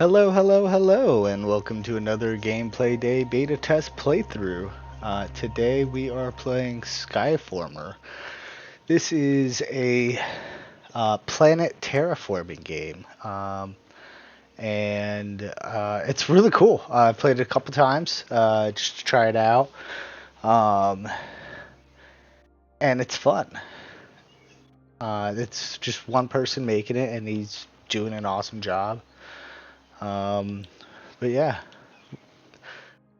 Hello, hello, hello, and welcome to another Gameplay Day beta test playthrough. Today we are playing Skyformer. This is a planet terraforming game, and it's really cool. I've played it a couple times just to try it out, um, and it's fun. It's just one person making it, and he's doing an awesome job. Um, but yeah.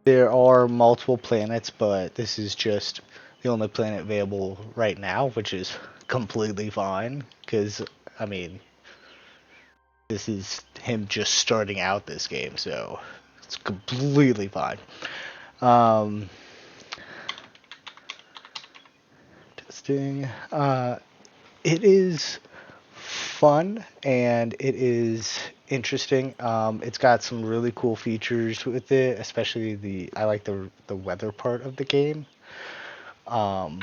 There are multiple planets, but this is just the only planet available right now, which is completely fine. Because, I mean, this is him just starting out this game, so it's completely fine. Um, Testing. It is fun and it is interesting. It's got some really cool features with it, especially I like the weather part of the game. Um,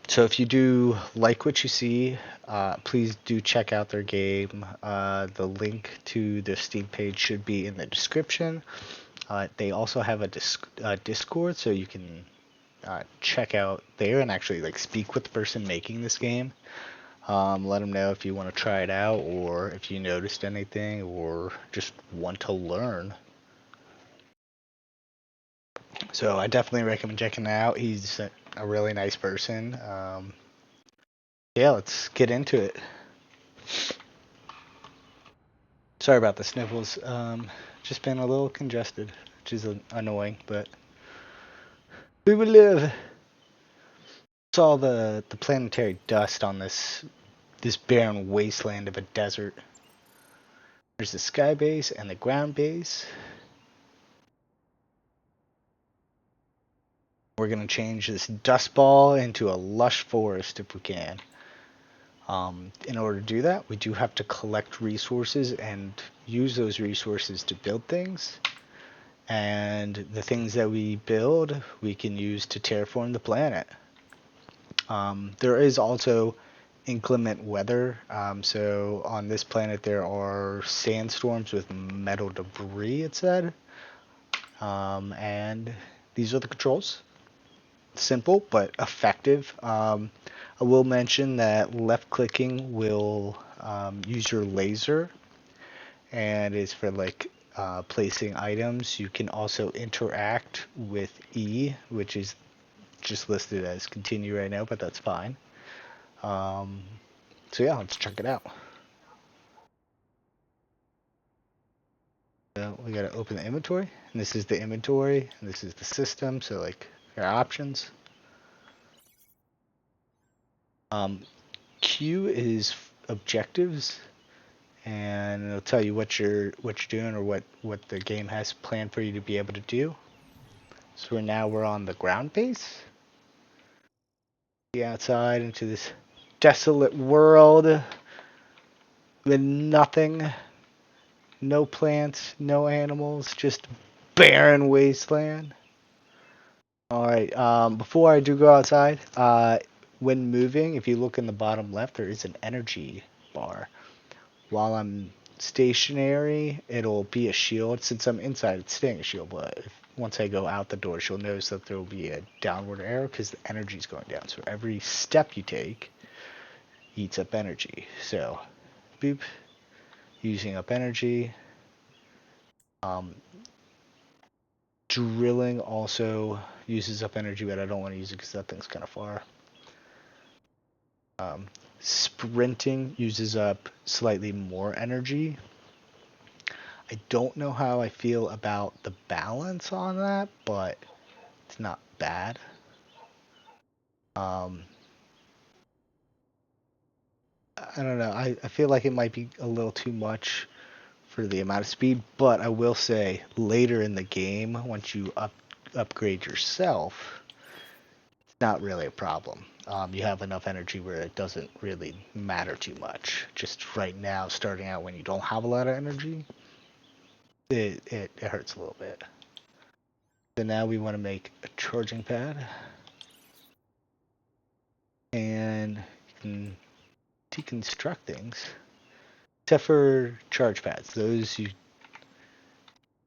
So if you do like what you see, please do check out their game. The link to their Steam page should be in the description. They also have a Discord, so you can check out there and actually like speak with the person making this game. Let them know if you want to try it out, or if you noticed anything, or just want to learn. So I definitely recommend checking it out. He's a really nice person. Yeah, let's get into it. Sorry about the sniffles. Just been a little congested, which is annoying, but we will live. Saw the planetary dust on this barren wasteland of a desert. There's the sky base and the ground base. We're gonna change this dust ball into a lush forest if we can. In order to do that, we do have to collect resources and use those resources to build things. And the things that we build, we can use to terraform the planet. There is also inclement weather. So on this planet, there are sandstorms with metal debris, it said. And these are the controls. Simple but effective. I will mention that left clicking will use your laser and is for like placing items. You can also interact with E, which is just listed as continue right now, but that's fine. Um, so yeah, let's check it out. We gotta open the inventory, and this is the inventory, and this is the system. So like your options. Um, Q is objectives, and it'll tell you what you're doing or what the game has planned for you to be able to do. So we're on the ground base. The outside into this desolate world with nothing, no plants, no animals, just barren wasteland. All right. Before I do go outside, when moving, if you look in the bottom left, there is an energy bar. While I'm stationary, it'll be a shield. Since I'm inside, it's staying a shield. But once I go out the doors, you'll notice that there will be a downward arrow because the energy is going down. So every step you take eats up energy. So, boop, using up energy. Um, Drilling also uses up energy, but I don't want to use it because that thing's kind of far. Sprinting uses up slightly more energy. I don't know how I feel about the balance on that, but it's not bad. Um, I don't know. I feel like it might be a little too much for the amount of speed, but I will say later in the game, once you upgrade yourself, it's not really a problem. You have enough energy where it doesn't really matter too much. Just right now, starting out when you don't have a lot of energy, it hurts a little bit. So now we want to make a charging pad, and you can deconstruct things. except for charge pads. Those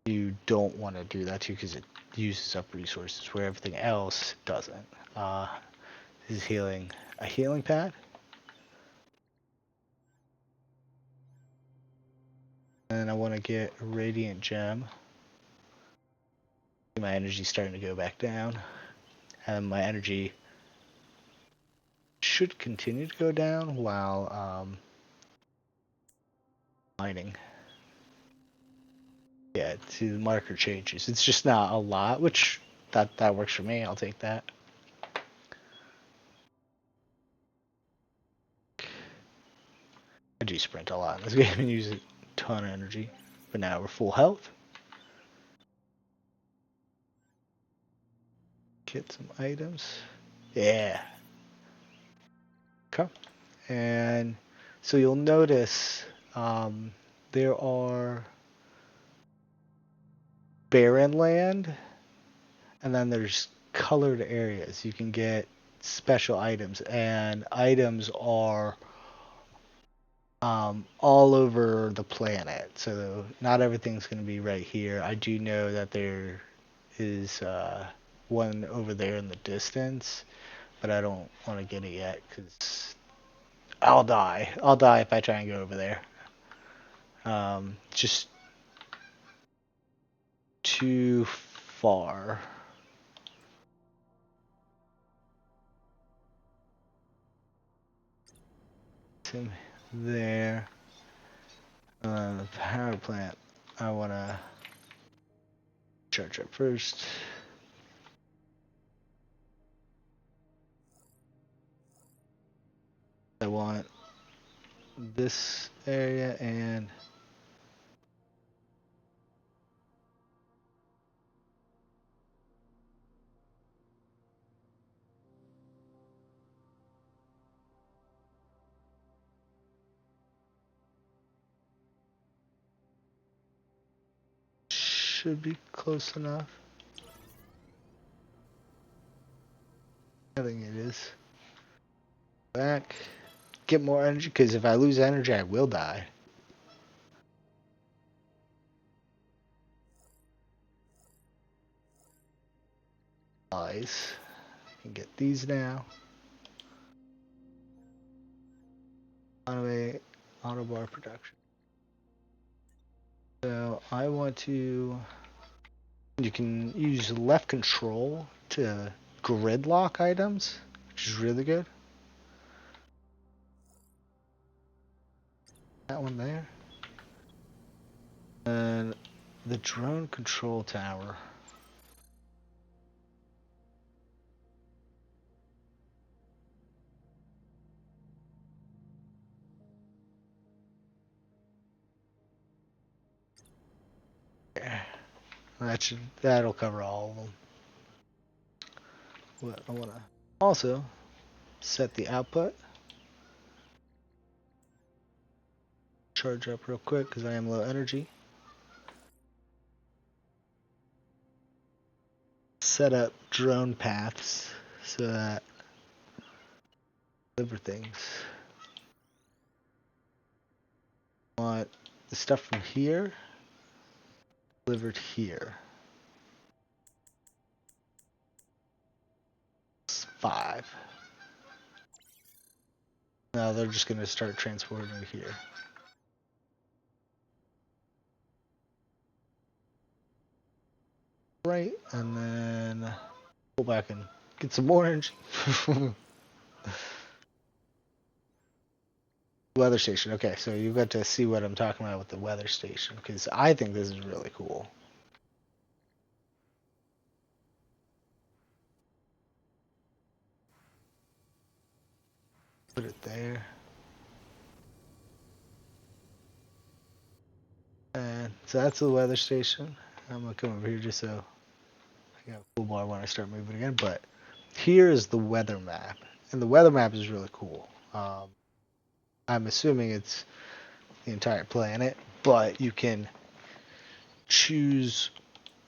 you don't want to do that to because it uses up resources where everything else doesn't. This is healing. A healing pad. And I want to get a radiant gem. My energy's starting to go back down. And my energy should continue to go down while mining. Yeah, see the marker changes. It's just not a lot, which that works for me. I'll take that. I do sprint a lot in this game and use a ton of energy. But now we're full health. Get some items. Yeah. Okay. And so you'll notice there are barren land, and then there's colored areas. You can get special items, and items are all over the planet. So not everything's going to be right here. I do know that there is one over there in the distance, but I don't want to get it yet because I'll die. I'll die if I try and go over there. Just too far. Him there. The power plant. I want to charge up first. I want this area and should be close enough. I think it is. Back. Get more energy, because if I lose energy, I will die. Nice. Can get these now. Automate auto bar production. So I want to. You can use left control to gridlock items, which is really good. That one there. And the drone control tower. Yeah. That'll cover all of them. What I wanna also set the output. Charge up real quick because I am low energy. Set up drone paths so that deliver things. I want the stuff from here delivered here. It's 5. Now they're just gonna start transporting here. Right, and then pull back and get some more energy. Weather station. Okay, so you got to see what I'm talking about with the weather station because I think this is really cool. Put it there. And so that's the weather station. I'm gonna come over here just so I got a cool bar when I start moving again. But here is the weather map, and the weather map is really cool. I'm assuming it's the entire planet, but you can choose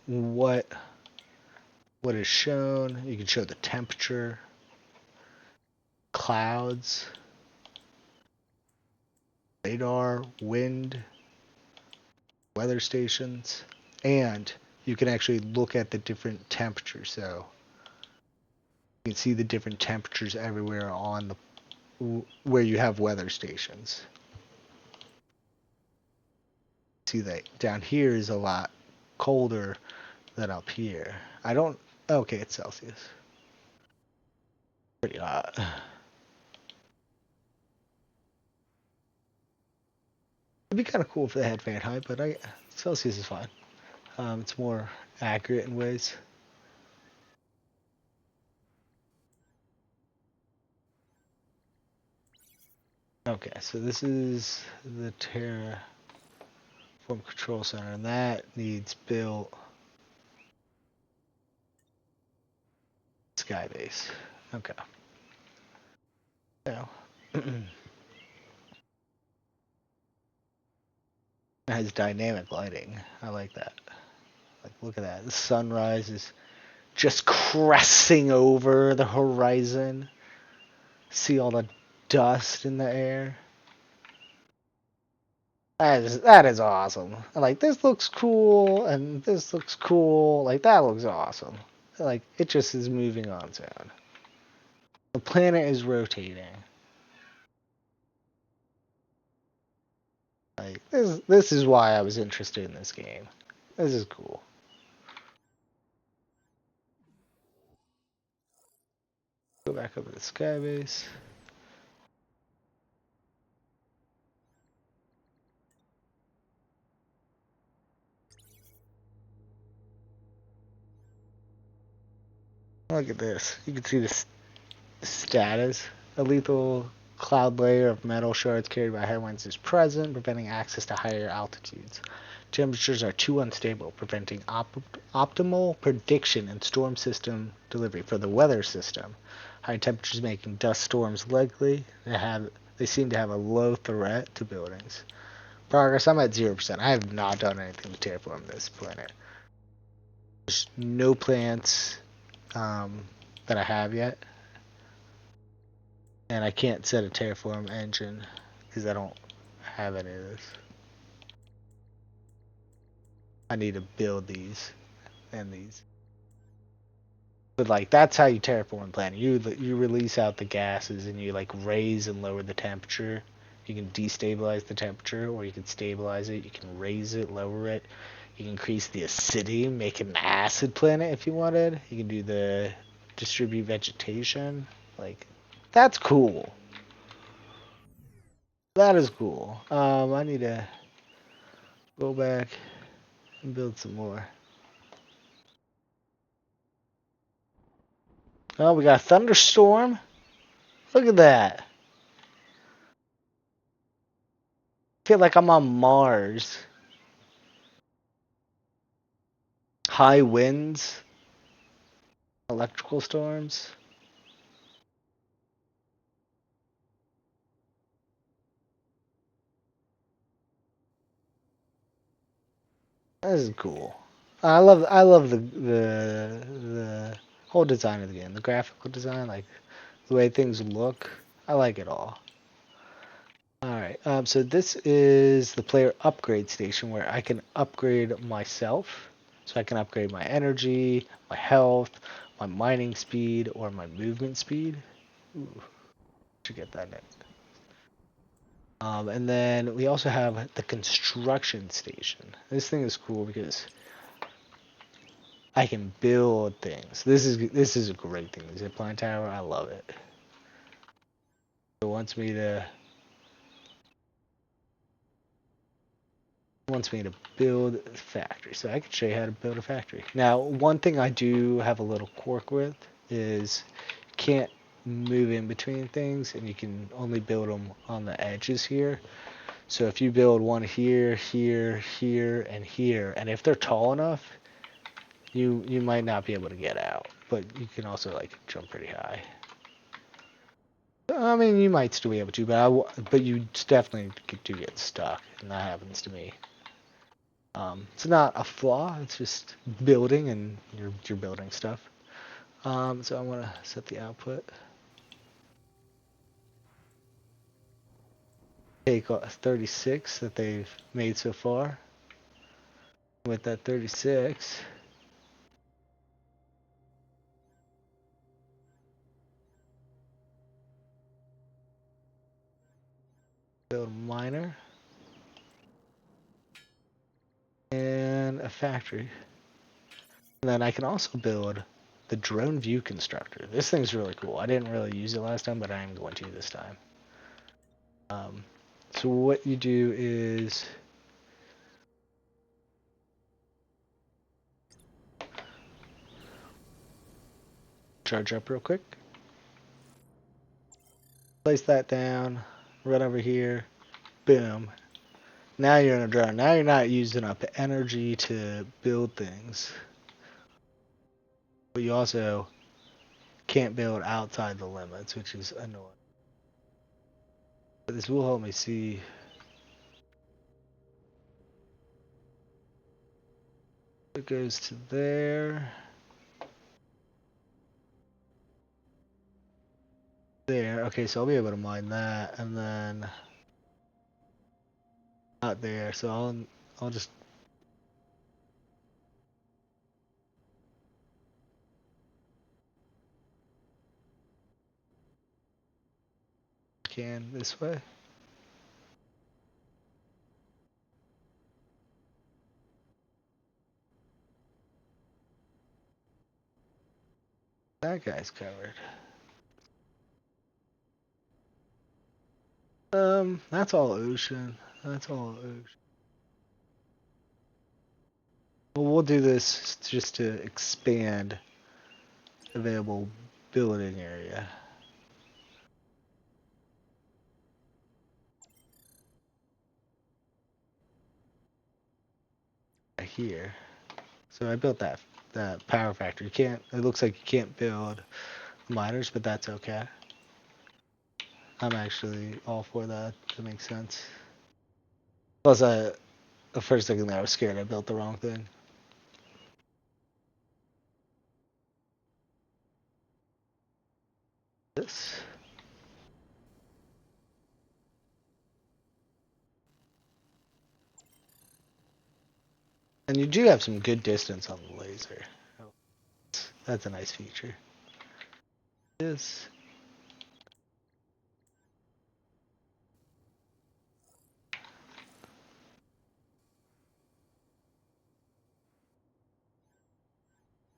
what is shown. You can show the temperature, clouds, radar, wind, weather stations, and you can actually look at the different temperatures. So you can see the different temperatures everywhere on the where you have weather stations. See that down here is a lot colder than up here. I don't. Okay, it's Celsius. Pretty hot. It'd be kind of cool if they had Fahrenheit, but Celsius is fine. It's more accurate in ways. Okay, so this is the terraform control center, and that needs built skybase. Okay. Now, it has dynamic lighting. I like that. Like, look at that. The sunrise is just cresting over the horizon. See all the dust in the air. That is awesome. Like, this looks cool, and this looks cool. Like, that looks awesome. Like, it just is moving on its own. The planet is rotating. Like, this is why I was interested in this game. This is cool. Go back over to Skybase. Look at this. You can see the status. A lethal cloud layer of metal shards carried by headwinds is present, preventing access to higher altitudes. Temperatures are too unstable, preventing optimal prediction and storm system delivery for the weather system. High temperatures making dust storms likely. They seem to have a low threat to buildings. Progress, I'm at 0%. I have not done anything to terraform this planet. There's no plants that I have yet. And I can't set a terraform engine because I don't have any of this. I need to build these and these. But like that's how you terraform planet. You release out the gases and you like raise and lower the temperature. You can destabilize the temperature or you can stabilize it. You can raise it, lower it. You can increase the acidity, make it an acid planet if you wanted. You can do the distribute vegetation. Like that's cool. That is cool. I need to go back and build some more. Oh, we got a thunderstorm. Look at that. I feel like I'm on Mars. High winds, electrical storms. This is cool. I love the whole design of the game, the graphical design, like the way things look. I like it all. Alright, so this is the player upgrade station where I can upgrade myself. So I can upgrade my energy, my health, my mining speed, or my movement speed. Ooh, should get that next. And then we also have the construction station. This thing is cool because I can build things. This is a great thing. The zipline tower, I love it. It wants me to build a factory, so I can show you how to build a factory. Now, one thing I do have a little quirk with is you can't move in between things, and you can only build them on the edges here. So if you build one here, here, here, and here, and if they're tall enough, you might not be able to get out, but you can also like jump pretty high. I mean, you might still be able to, but you definitely do get stuck, and that happens to me. It's not a flaw; it's just building, and you're building stuff. So I want to set the output. take 36 that they've made so far. With that 36, build a miner and a factory. And then I can also build the drone view constructor. This thing's really cool. I didn't really use it last time, but I am going to this time. So what you do is charge up real quick. Place that down, run over here, boom. Now you're in a drone. Now you're not using up energy to build things. But you also can't build outside the limits, which is annoying. But this will help me see. It goes to there. There. Okay, so I'll be able to mine that, and then out there. So I'll just can this way. That guy's covered. That's all ocean. That's all ocean. Well, we'll do this just to expand available building area. Here. So I built that power factory. You can't. It looks like you can't build miners, but that's okay. I'm actually all for that. That makes sense. Plus, the first second there, I was scared I built the wrong thing. This. And you do have some good distance on the laser. That's a nice feature. This.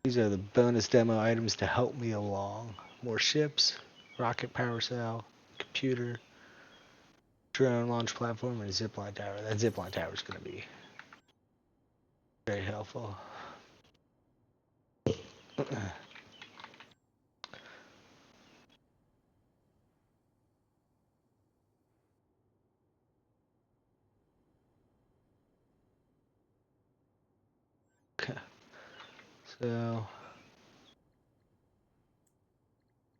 These are the bonus demo items to help me along. More ships, rocket power cell, computer, drone launch platform, and a zipline tower. That zipline tower is going to be very helpful. Okay. So,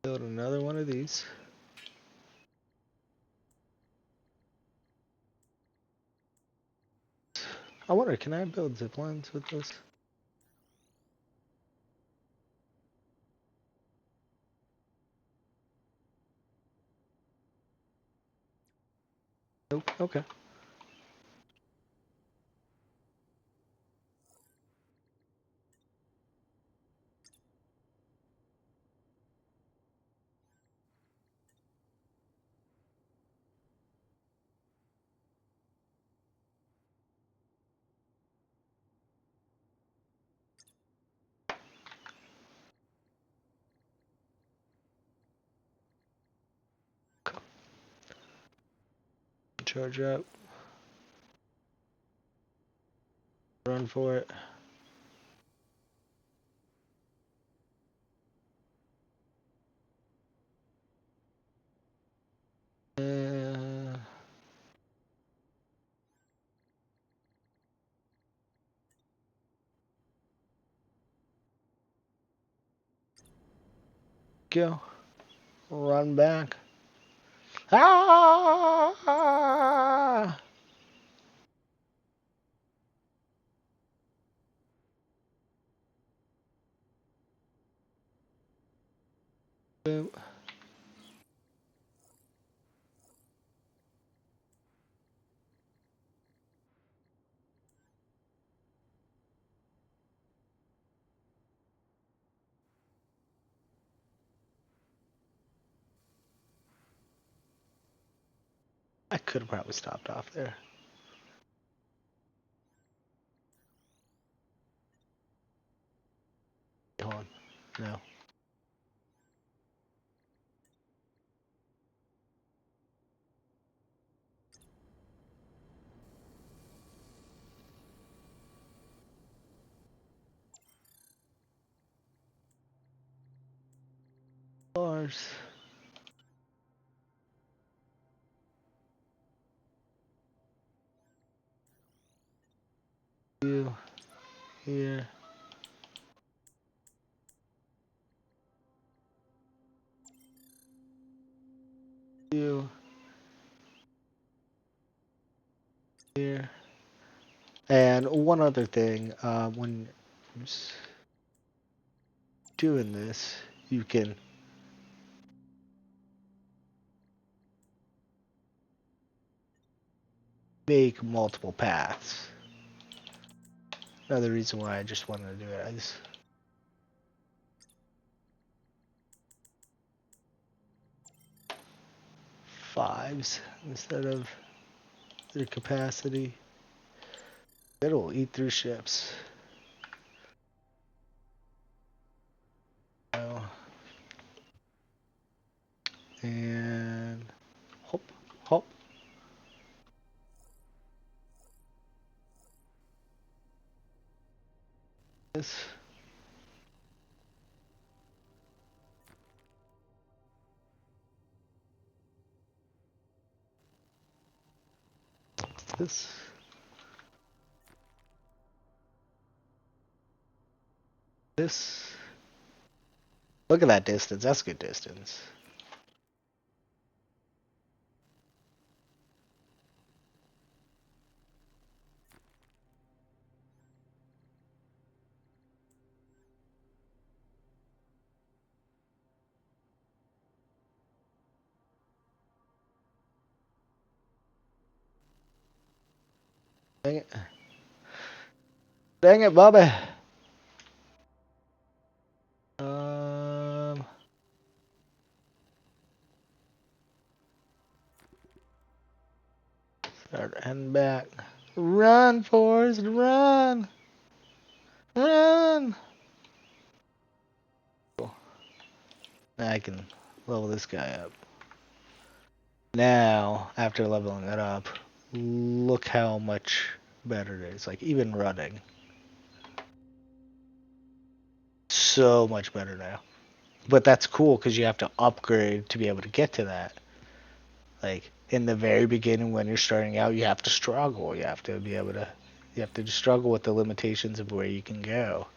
build another one of these. I wonder, can I build zip lines with this? Nope. Okay. Charge up. Run for it. Uh, go. Run back. Ah! Boom. I could have probably stopped off there. Hold on. No. Bars. You. Here. You. Here. And one other thing, when you're doing this, you can make multiple paths. Another reason why I just wanted to do it. I just fives instead of their capacity. It'll eat through ships. Oh. And hop, hop. This. This. This. Look at that distance. That's good distance. Dang it. Dang it, Bobby. Start heading back. Run, Forrest, run! Run! Cool. Now I can level this guy up. Now, after leveling it up, look how much better it is. Like, even running. So much better now. But that's cool because you have to upgrade to be able to get to that. Like, in the very beginning when you're starting out, you have to struggle. You have to be able to, you have to struggle with the limitations of where you can go.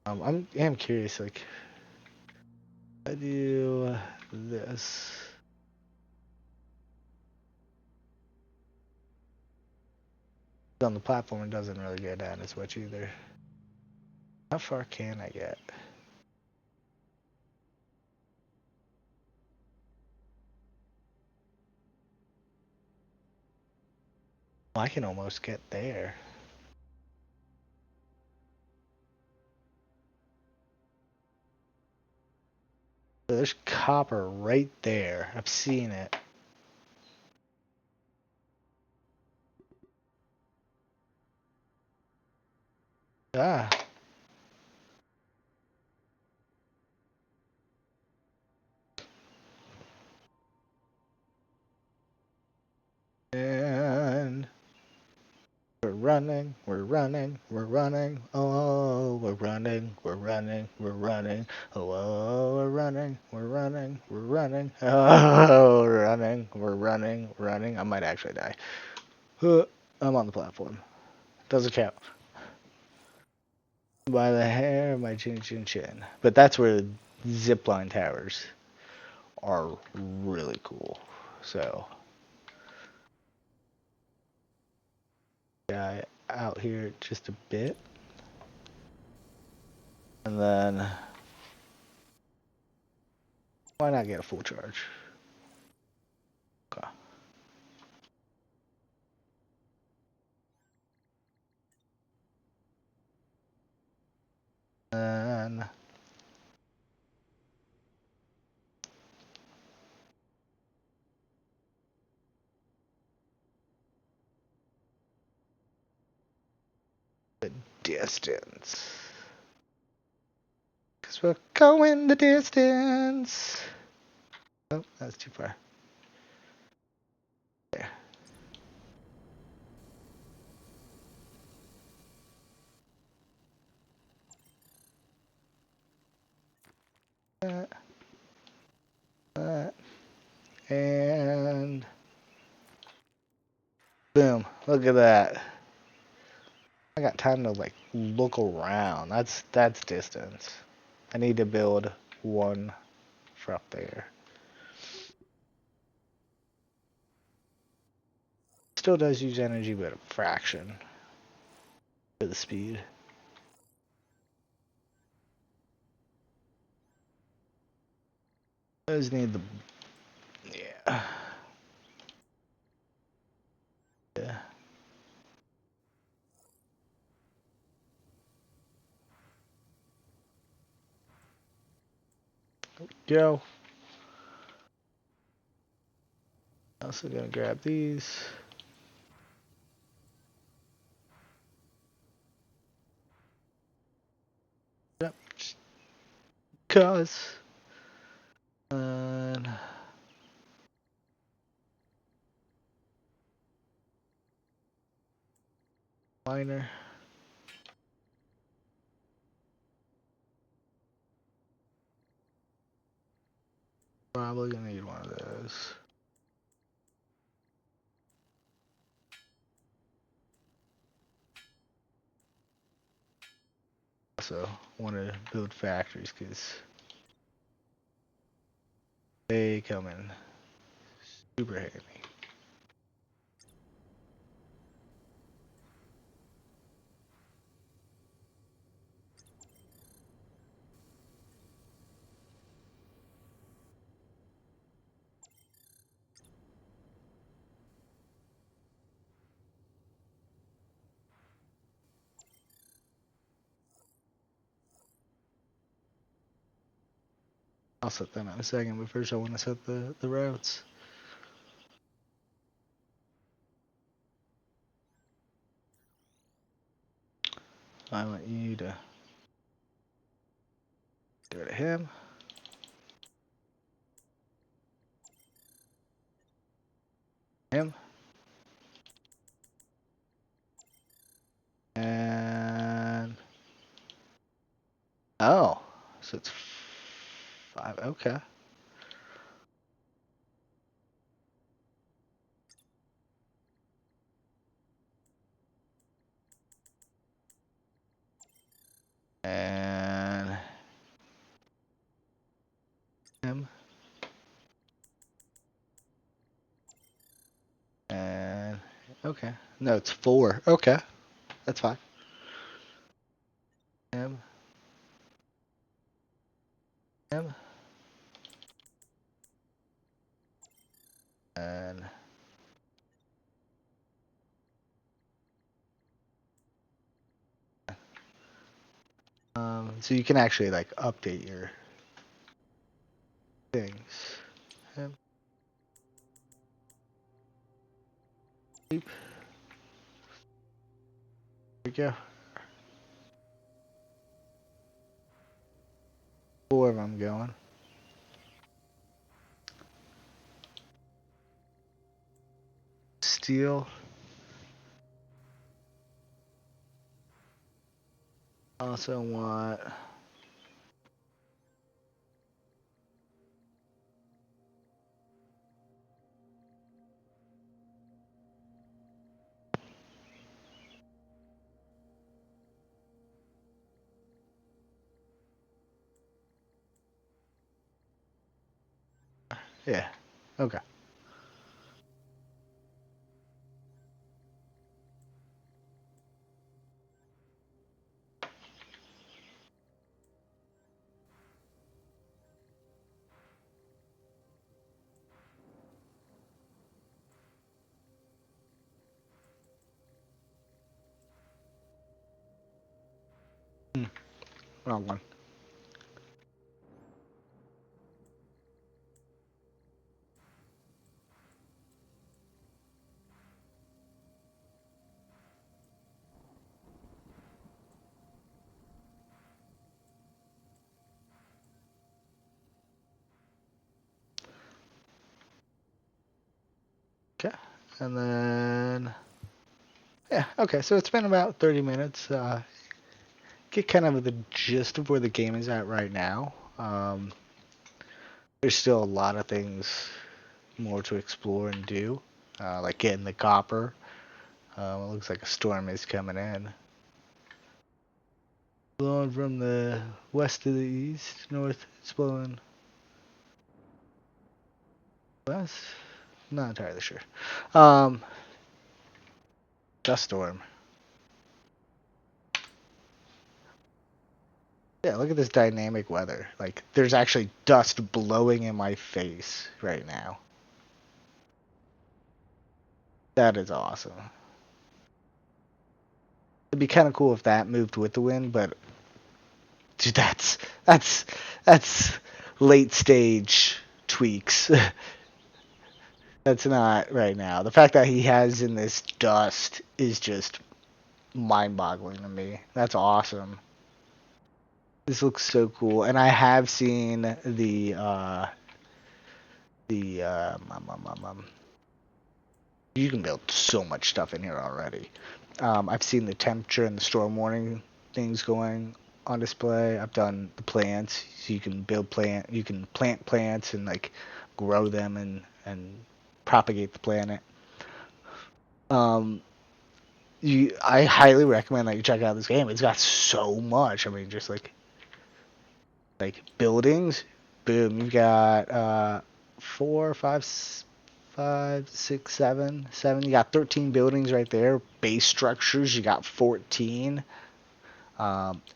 I'm curious, like, I do this. On the platform, it doesn't really go down as much either. How far can I get? Well, I can almost get there. So there's copper right there. I've seen it. Ah. And we're running, we're running, we're running. Oh, we're running, we're running, we're running. Oh, we're running, we're running, we're running. Oh, we're running, we're running, running. I might actually die. I'm on the platform. Doesn't count. By the hair of my chin chin chin. But that's where zipline towers are really cool. So, yeah, out here just a bit. And then, why not get a full charge? Okay. And distance. Because we're going the distance. Oh, that's too far. There. That. And boom. Look at that. I got time to like look around. That's distance. I need to build one for up there. Still does use energy, but a fraction for the speed. Does need the yeah. Yeah. Go. Also gonna grab these. Yep. Cause. And miner. Probably gonna need one of those. Also want to build factories because they come in super handy. I'll set them in a second, but first I want to set the routes. I want you to go to him. Him. And oh, so it's 5. Okay. And him. And okay. No, it's 4. Okay, that's fine. Him. Him. And so you can actually like update your things. Him. There we go. 4 of them going. Steel. Also want yeah. Okay. Wrong one. And then, yeah, okay, so it's been about 30 minutes. Get kind of the gist of where the game is at right now. There's still a lot of things more to explore and do, like getting the copper. It looks like a storm is coming in. Blowing from the west to the east, north, it's blowing west. Not entirely sure. Um, dust storm. Yeah, look at this dynamic weather. Like, there's actually dust blowing in my face right now. That is awesome. It'd be kind of cool if that moved with the wind, but dude, that's that's late stage tweaks. That's not right now. The fact that he has in this dust is just mind-boggling to me. That's awesome. This looks so cool, and I have seen the you can build so much stuff in here already. I've seen the temperature and the storm warning things going on display. I've done the plants, so you can you can plant plants and like grow them and propagate the planet. Um, I highly recommend that you check out this game. It's got so much. I mean, just like buildings. Boom, you've got four, five, six, seven. You got 13 buildings right there. Base structures, you got 14.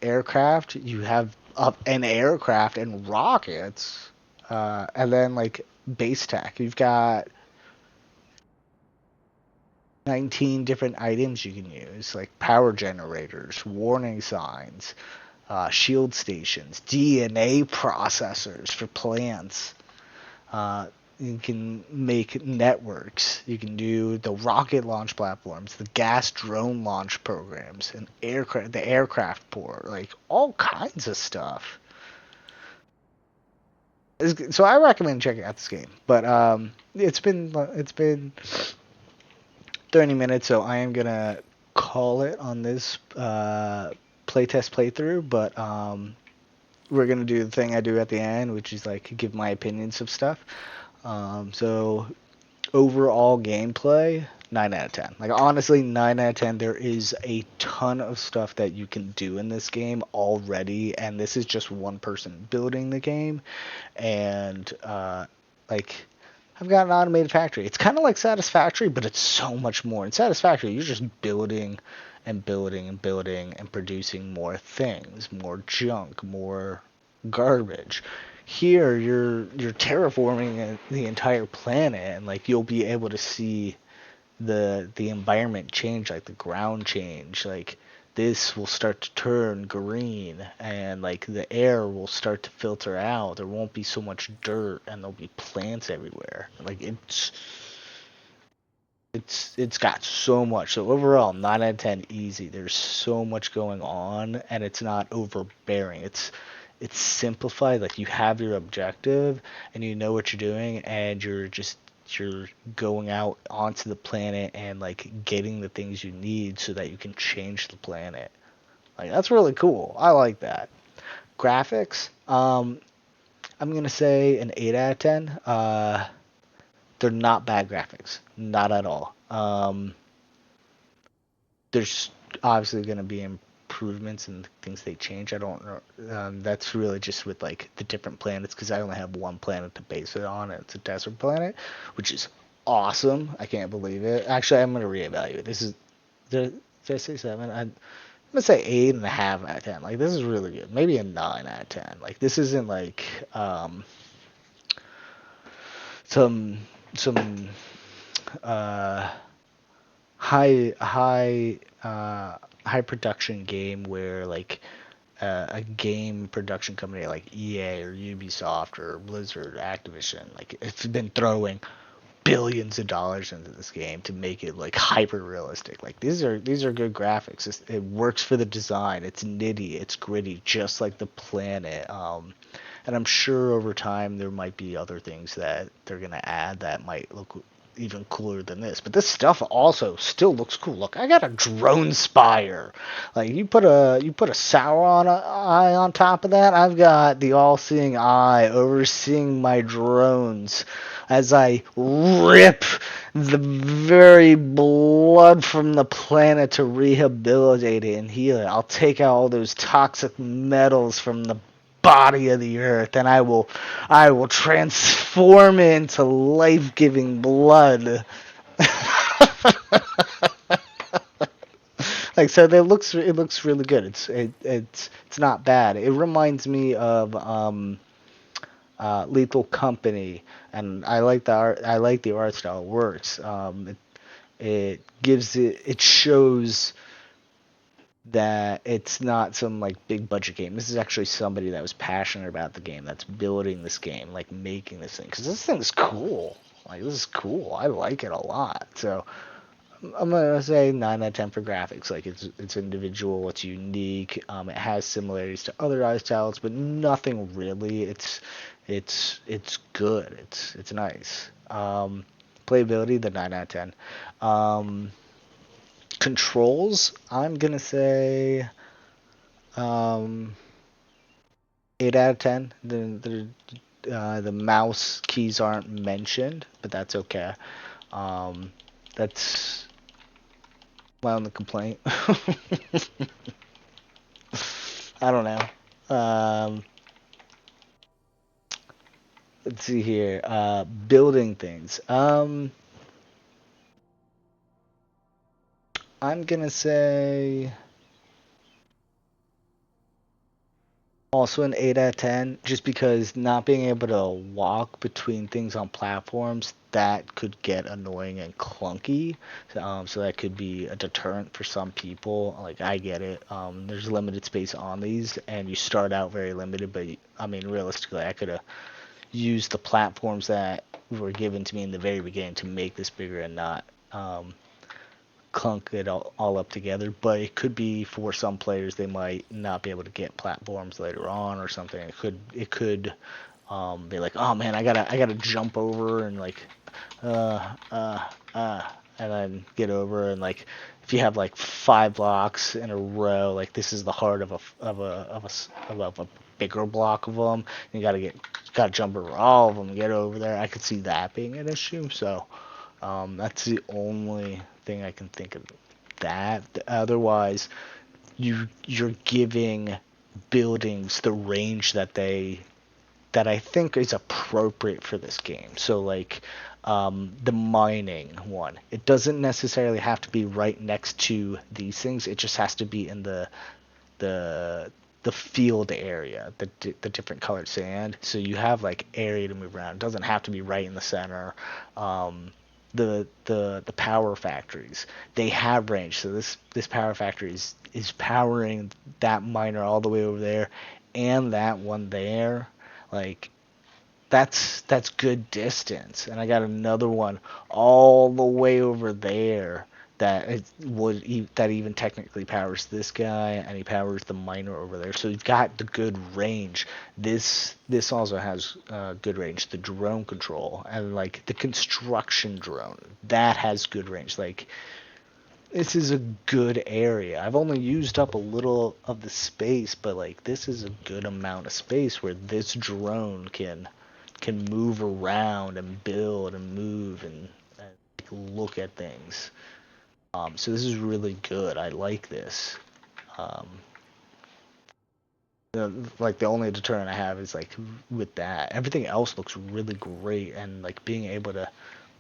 Aircraft, you have up an aircraft and rockets. And then like base tech, you've got 19 different items you can use, like power generators, warning signs, shield stations, DNA processors for plants. You can make networks. You can do the rocket launch platforms, the gas drone launch programs, and the aircraft port, like all kinds of stuff. So I recommend checking out this game. But it's been 30 minutes, so I am gonna call it on this playtest playthrough. But we're gonna do the thing I do at the end, which is like give my opinions of stuff. So overall gameplay, 9 out of 10. Like honestly, 9 out of 10. There is a ton of stuff that you can do in this game already, and this is just one person building the game. And like I've got an automated factory. It's kind of like Satisfactory, but it's so much more. In Satisfactory, you're just building and building and building and producing more things, more junk, more garbage. Here, you're terraforming the entire planet, and like you'll be able to see the environment change, like the ground change, like this will start to turn green and like the air will start to filter out. There won't be so much dirt and there'll be plants everywhere. Like it's got so much. So overall, 9 out of 10 easy. There's so much going on and it's not overbearing. It's simplified. Like you have your objective and you know what you're doing and you're going out onto the planet and like getting the things you need so that you can change the planet. Like that's really cool. I like that. Graphics, I'm gonna say an 8 out of 10. They're not bad graphics, not at all. There's obviously gonna be improvements and things they change. I don't know. That's really just with like the different planets because I only have one planet to base it on. And it's a desert planet, which is awesome. I can't believe it. Actually, I'm gonna reevaluate. Did I say 7? I'm gonna say 8.5 out of 10. Like this is really good. Maybe a 9 out of 10. Like this isn't like some some uh high production game where like a game production company like EA or Ubisoft or Blizzard, Activision, like it's been throwing billions of dollars into this game to make it like hyper realistic. Like these are good graphics. It works for the design. It's nitty. It's gritty, just like the planet. And I'm sure over time there might be other things that they're gonna add that might look even cooler than this. But this stuff also still looks cool. Look, I got a drone spire. Like you put a Sauron eye on top of that. I've got the all-seeing eye overseeing my drones as I rip the very blood from the planet to rehabilitate it and heal it. I'll take out all those toxic metals from the body of the earth, and I will transform it into life-giving blood. Like, so it looks really good. It's not bad. It reminds me of Lethal Company, and I like the art. I like the art style. It works. It shows that it's not some like big budget game. This is actually somebody that was passionate about the game, that's building this game, like making this thing. Because this thing's cool. Like, this is cool. I like it a lot. So I'm gonna say 9 out of 10 for graphics. Like, it's individual, it's unique. It has similarities to other art styles, but nothing really. It's good. It's nice. Playability, the 9 out of 10. Controls, I'm gonna say um, 8 out of 10. The mouse keys aren't mentioned, but that's okay. That's my only complaint. I don't know. Let's see here. Building things. I'm gonna say also an 8 out of 10, just because not being able to walk between things on platforms, that could get annoying and clunky. So that could be a deterrent for some people. Like, I get it. There's limited space on these, and you start out very limited, but I mean, realistically, I could have used the platforms that were given to me in the very beginning to make this bigger and not clunk it all up together. But it could be, for some players, they might not be able to get platforms later on or something. It could be like, oh man, I gotta jump over and like uh uh and then get over, and like if you have like 5 blocks in a row, like this is the heart of a bigger block of them. You gotta jump over all of them and get over there. I could see that being an issue. So that's the only thing I can think of. That otherwise, you're giving buildings the range that I think is appropriate for this game. So like the mining one, it doesn't necessarily have to be right next to these things. It just has to be in the the field area, the different colored sand. So you have like area to move around. It doesn't have to be right in the center. The power factories, they have range. So this power factory is powering that miner all the way over there, and that one there. Like, that's good distance. And I got another one all the way over there that even technically powers this guy, and he powers the miner over there. So you've got the good range. This also has good range. The drone control, and like the construction drone, that has good range. Like, this is a good area. I've only used up a little of the space, but like this is a good amount of space where this drone can move around and build and move and like, look at things. So this is really good. I like this. Um, like the only deterrent I have is like with that. Everything else looks really great, and like being able to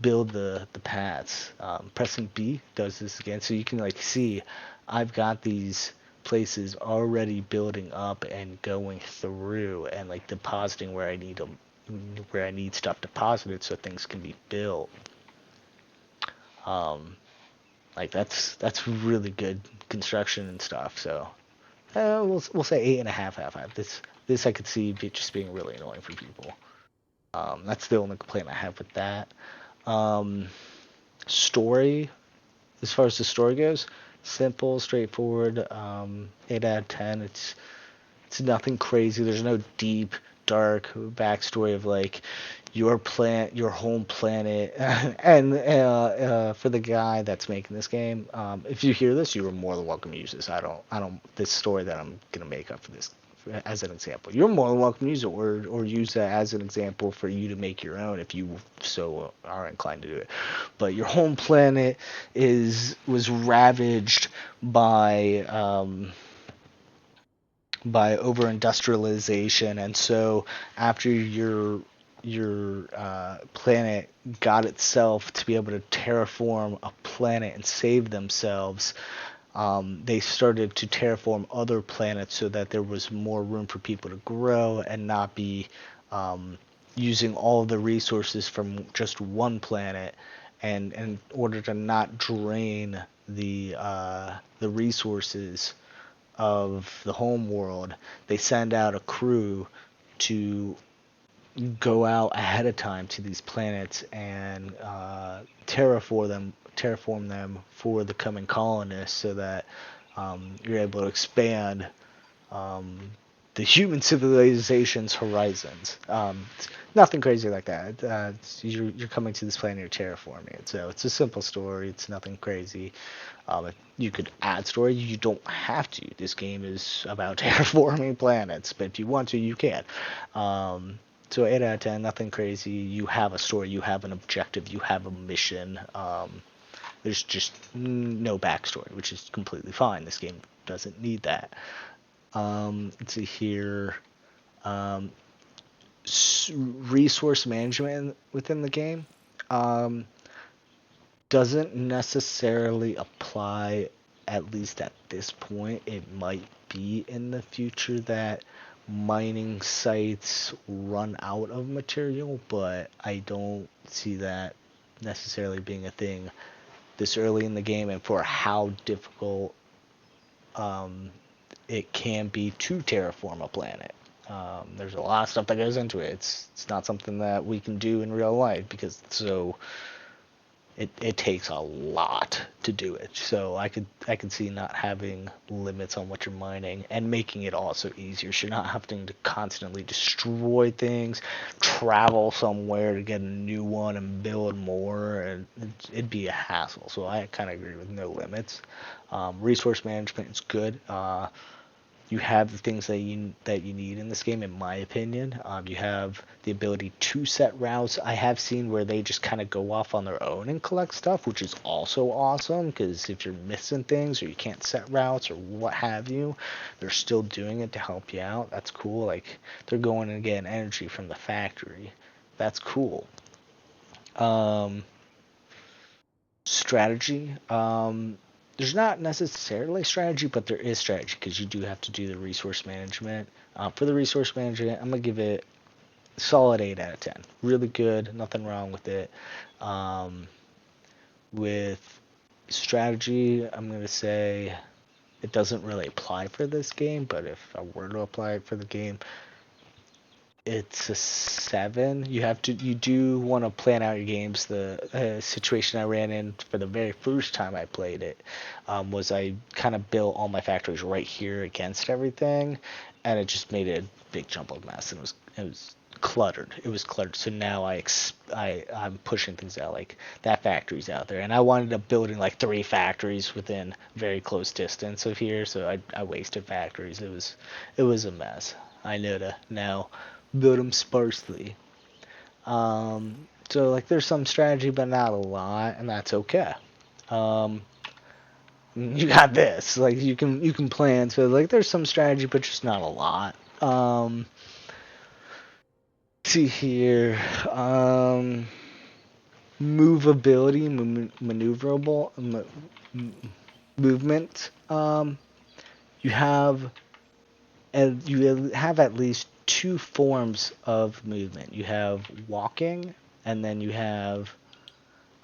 build the paths. Pressing B does this again, so you can like see I've got these places already building up and going through, and like depositing where I need stuff deposited so things can be built. Um, like that's really good construction and stuff. So we'll say 8.5 out of 5. This I could see just being really annoying for people. That's the only complaint I have with that. Um, Story, as far as the story goes, simple, straightforward. 8 out of 10. It's nothing crazy. There's no deep, dark backstory of like your home planet, and for the guy that's making this game, if you hear this, you are more than welcome to use this. I don't this story that I'm gonna make up for this as an example. You're more than welcome to use it, or use that as an example for you to make your own if you so are inclined to do it. But your home planet was ravaged by over industrialization, and so after your planet got itself to be able to terraform a planet and save themselves, they started to terraform other planets so that there was more room for people to grow and not be using all the resources from just one planet, and in order to not drain the resources of the home world, they send out a crew to go out ahead of time to these planets and terraform them for the coming colonists, so that you're able to expand um, the human civilization's horizons. Nothing crazy like that. You're coming to this planet, you're terraforming it. So it's a simple story. It's nothing crazy. You could add story. You don't have to. This game is about terraforming planets, but if you want to, you can. So 8 out of 10, nothing crazy. You have a story, you have an objective, you have a mission. There's just no backstory, which is completely fine. This game doesn't need that. Let's see here. Um, Resource management within the game doesn't necessarily apply, at least at this point. It might be in the future that mining sites run out of material, but I don't see that necessarily being a thing this early in the game, and for how difficult it can be to terraform a planet. There's a lot of stuff that goes into it. It's not something that we can do in real life because it takes a lot to do it. So I could see not having limits on what you're mining and making it also easier. So you're not having to constantly destroy things, travel somewhere to get a new one and build more, and it'd be a hassle. So I kind of agree with no limits. Resource management is good. You have the things that you need in this game, in my opinion. You have the ability to set routes. I have seen where they just kind of go off on their own and collect stuff, which is also awesome, because if you're missing things or you can't set routes or what have you, they're still doing it to help you out. That's cool. Like, they're going and getting energy from the factory. That's cool. Um, Strategy. There's not necessarily strategy, but there is strategy because you do have to do the resource management. For the resource management, I'm gonna give it a solid 8 out of 10. Really good, nothing wrong with it. Um, with strategy, I'm gonna say it doesn't really apply for this game, but if I were to apply it for the game, it's a 7. You do want to plan out your games. The situation I ran in for the very first time I played it was I kind of built all my factories right here against everything, and it just made a big jumbled mess, and it was cluttered. It was cluttered. So now I'm pushing things out, like that factory's out there, and I wanted up building like 3 factories within very close distance of here, so I wasted factories. It was a mess. I know to now build them sparsely. So like there's some strategy, but not a lot, and that's okay. Um, you got this. Like you can plan. So like there's some strategy, but just not a lot. See here. Movability, maneuverable, movement. You have you have at least 2 forms of movement. You have walking, and then you have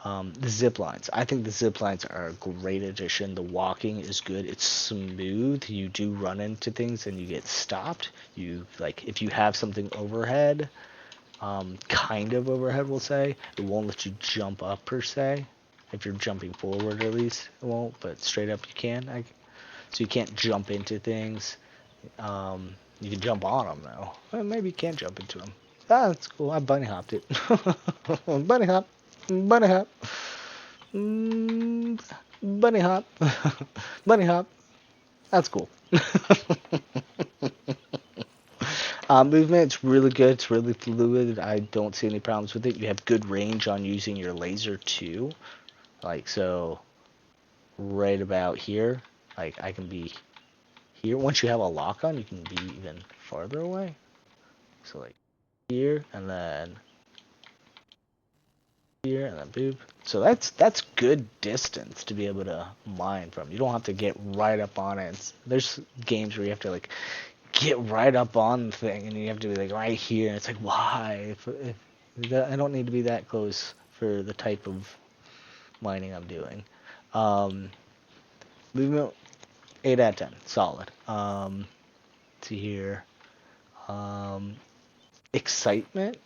the zip lines. I think the zip lines are a great addition. The walking is good. It's smooth. You do run into things and you get stopped. You like if you have something overhead, kind of overhead, we'll say, it won't let you jump up per se. If you're jumping forward, at least it won't. But straight up, you can. So you can't jump into things. You can jump on them though. Well, maybe you can't jump into them. Ah, that's cool. I bunny hopped it. Bunny hop. Bunny hop. Mm, bunny hop. Bunny hop. That's cool. Movement's really good. It's really fluid. I don't see any problems with it. You have good range on using your laser too. Like so, right about here. Like I can be here. Once you have a lock on, you can be even farther away. So like here and then here and then boop. So that's good distance to be able to mine from. You don't have to get right up on it. There's games where you have to like get right up on the thing and you have to be like right here. And it's like why? I don't need to be that close for the type of mining I'm doing. Um, movement 8 out of 10, solid. Let's see here. Um, excitement.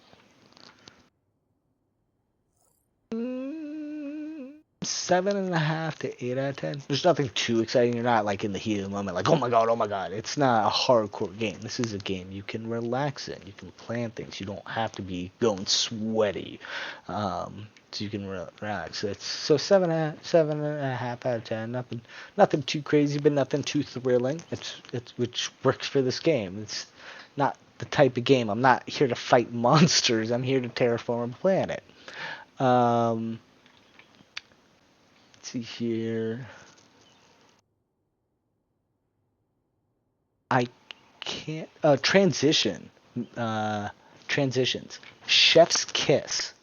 7.5 to 8 out of 10. There's nothing too exciting. You're not like in the heat of the moment, like, oh my god, oh my god. It's not a hardcore game. This is a game you can relax in. You can plan things. You don't have to be going sweaty. So you can relax. So 7.5 out of 10. Nothing too crazy, but nothing too thrilling. It's which works for this game. It's not the type of game. I'm not here to fight monsters. I'm here to terraform a planet. Um, let's see here. I can't. Transitions. Chef's kiss.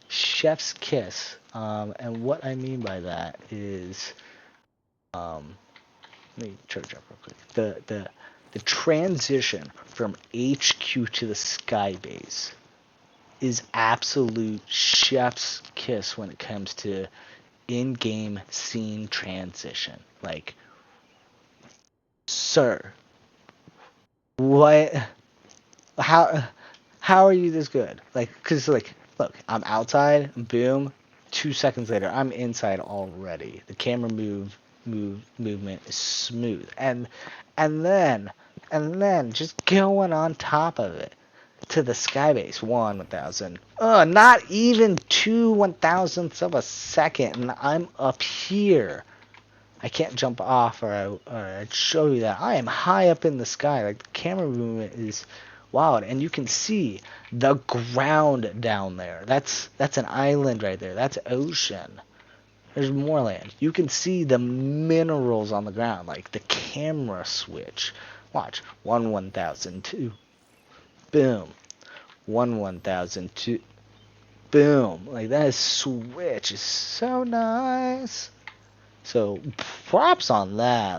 Chef's kiss. And what I mean by that is, let me charge up real quick. The transition from HQ to the sky base is absolute chef's kiss when it comes to in-game scene transition. Like, sir, what? How? How are you this good? Like, cause like, look, I'm outside, boom, 2 seconds later, I'm inside already. The camera movement is smooth, and then, and then just going on top of it to the skybase 1,000. Not even 2/1000ths of a second, and I'm up here. I can't jump off, or I'd show you that. I am high up in the sky. Like, the camera movement is wild, and you can see the ground down there. That's an island right there. That's ocean. There's more land. You can see the minerals on the ground, like the camera switch. Watch. 1/1000, 2. Boom. 1/1000, 2. Boom. Like, that switch is so nice. So props on that.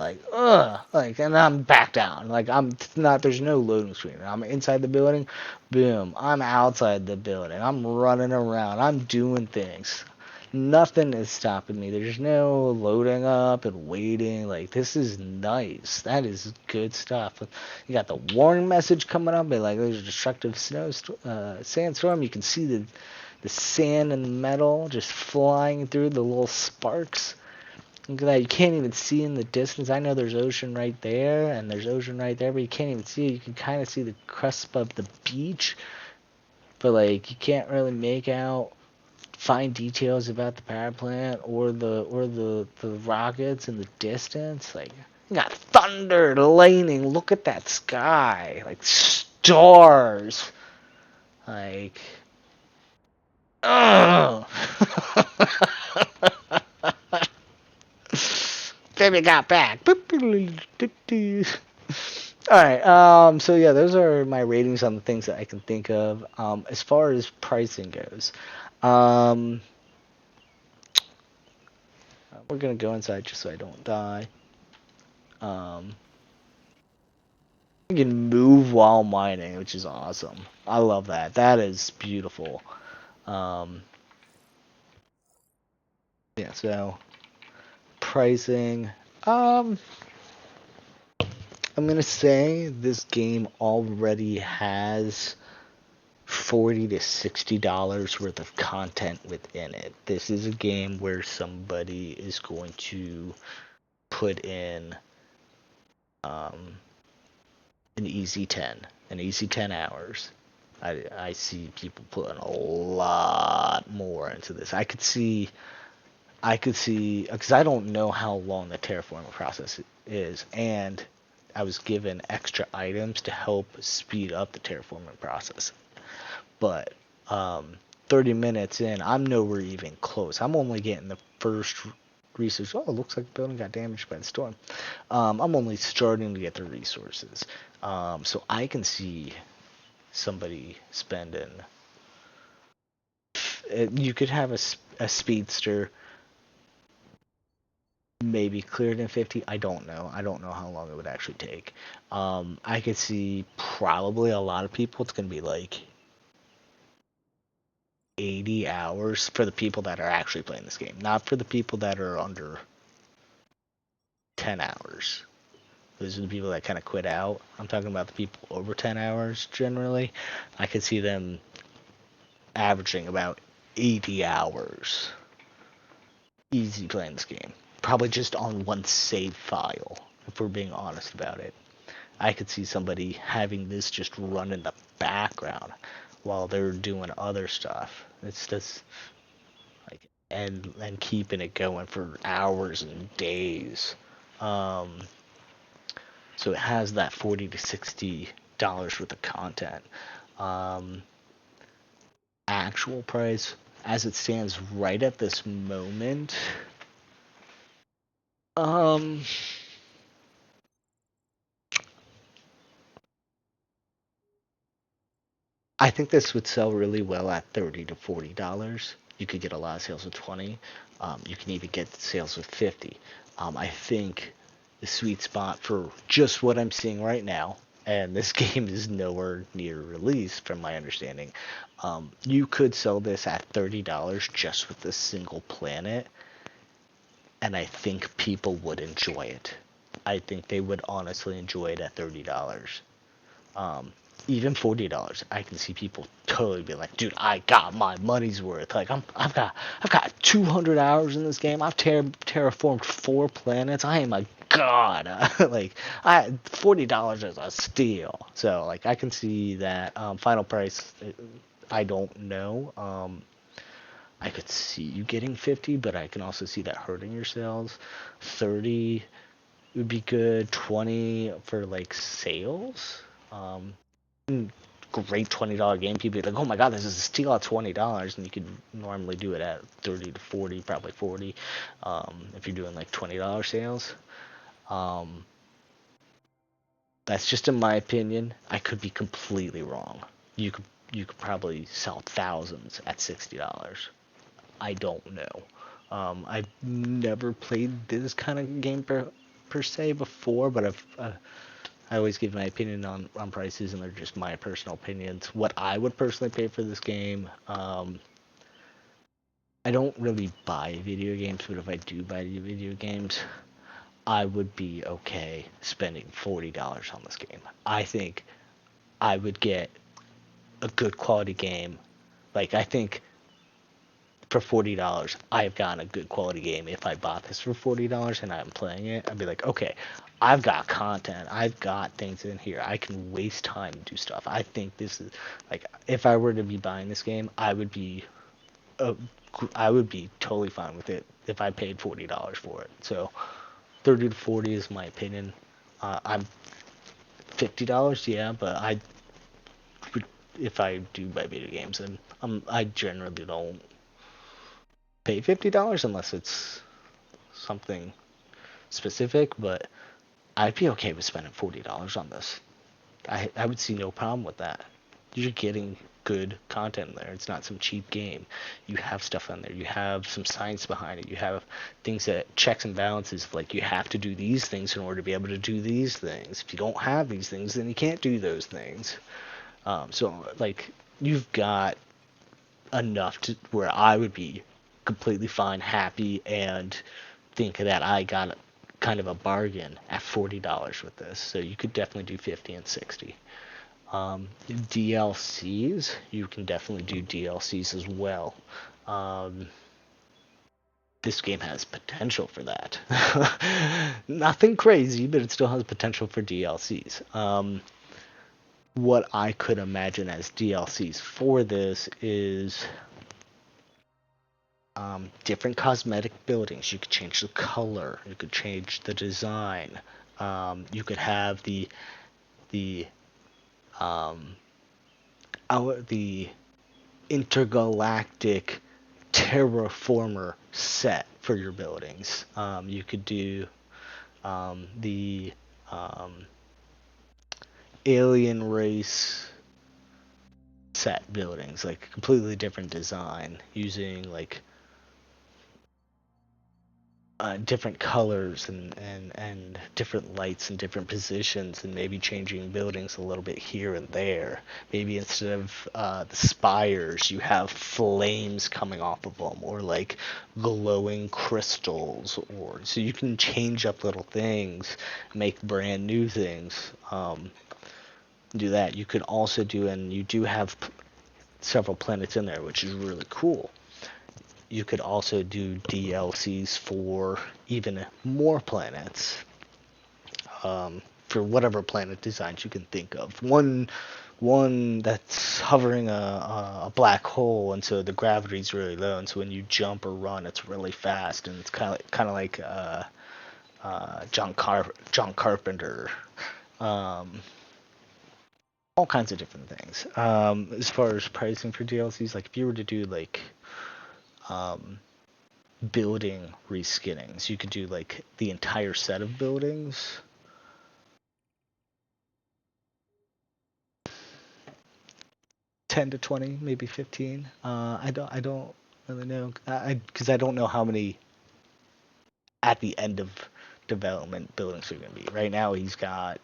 Like, and I'm back down. Like, I'm not. There's no loading screen. I'm inside the building. Boom. I'm outside the building. I'm running around. I'm doing things. Nothing is stopping me. There's no loading up and waiting. Like, this is nice. That is good stuff. You got the warning message coming up. Like, there's a destructive sandstorm. You can see the sand and the metal just flying through the little sparks. Look at that. You can't even see in the distance. I know there's ocean right there, and there's ocean right there, but you can't even see it. You can kind of see the cusp of the beach, but, like, you can't really make out fine details about the power plant or the rockets in the distance. Like, you got thunder, lightning. Look at that sky. Like, stars. Like, ugh. Baby got back. Alright, so yeah, those are my ratings on the things that I can think of. As far as pricing goes, we're gonna go inside just so I don't die. You can move while mining, which is awesome. I love that. That is beautiful. Um, yeah, so pricing. I'm gonna say this game already has $40 to $60 worth of content within it. This is a game where somebody is going to put in an easy 10 hours. I see people putting a lot more into this. I could see, because I don't know how long the terraforming process is, and I was given extra items to help speed up the terraforming process. But 30 minutes in, I'm nowhere even close. I'm only getting the first research. Oh, it looks like the building got damaged by the storm. I'm only starting to get the resources. So I can see somebody spending. You could have a speedster maybe cleared in 50. I don't know. I don't know how long it would actually take. I could see probably a lot of people. It's gonna be like 80 hours for the people that are actually playing this game, not for the people that are under 10 hours. Those are the people that kind of quit out. I'm talking about the people over 10 hours generally. I could see them averaging about 80 hours easy playing this game. Probably just on one save file, if we're being honest about it. I could see somebody having this just run in the background while they're doing other stuff. It's just like and keeping it going for hours and days. Um, so it has that $40 to $60 worth of content. Um, Actual price, as it stands right at this moment, um, I think this would sell really well at $30 to $40. You could get a lot of sales with 20. You can even get sales with 50. I think the sweet spot for just what I'm seeing right now, and this game is nowhere near release from my understanding. You could sell this at $30 just with this single planet, and I think people would enjoy it. I think they would honestly enjoy it at $30. Um, Even $40, I can see people totally be like, "Dude, I got my money's worth. Like, I've got 200 hours in this game. I've terraformed 4 planets. I am a god." Like, $40 is a steal. So, like, I can see that. Final price, I don't know. I could see you getting 50, but I can also see that hurting your sales. 30 would be good. 20 for like sales. Great $20 game. People be like, "Oh my god, this is a steal at $20," and you could normally do it at 30 to 40, probably 40, if you're doing like $20 sales. Um, that's just in my opinion. I could be completely wrong. You could you could probably sell thousands at $60. I don't know. I've never played this kind of game per se before, but I always give my opinion on prices, and they're just my personal opinions. What I would personally pay for this game, I don't really buy video games, but if I do buy video games, I would be okay spending $40 on this game. I think I would get a good quality game. Like, I think for $40, I've gotten a good quality game. If I bought this for $40 and I'm playing it, I'd be like, okay, I've got content, I've got things in here, I can waste time and do stuff. I think this is like, if I were to be buying this game, uh, I would be totally fine with it if I paid $40 for it. So 30 to 40 is my opinion. I'm $50, yeah, but I would, if I do buy video games, and I generally don't pay $50 unless it's something specific, but I'd be okay with spending $40 on this. I would see no problem with that. You're getting good content in there. It's not some cheap game. You have stuff on there. You have some science behind it. You have things that checks and balances. Like, you have to do these things in order to be able to do these things. If you don't have these things, then you can't do those things. So, like, you've got enough to where I would be completely fine, happy, and think that I got kind of a bargain at $40 with this. So you could definitely do 50 and 60. DLCs, you can definitely do DLCs as well. Um, this game has potential for that. Nothing crazy, but it still has potential for DLCs. what I could imagine as DLCs for this is different cosmetic buildings. You could change the color. You could change the design. You could have the um, the intergalactic terraformer set for your buildings. You could do the um, alien race set buildings, like completely different design, using like different colors and different lights and different positions, and maybe changing buildings a little bit here and there. Maybe instead of the spires, you have flames coming off of them, or like glowing crystals, or so you can change up little things, make brand new things. Do that. You could also do, and you do have several planets in there, which is really cool. You could also do DLCs for even more planets, for whatever planet designs you can think of. One that's hovering a black hole, and so the gravity's really low, and so when you jump or run, it's really fast, and it's kind of like John Carpenter. Um, all kinds of different things. As far as pricing for DLCs, like if you were to do like um, building reskinnings. You could do like the entire set of buildings. 10 to 20, maybe 15. I don't really know. Because I don't know how many at the end of development buildings are going to be. Right now he's got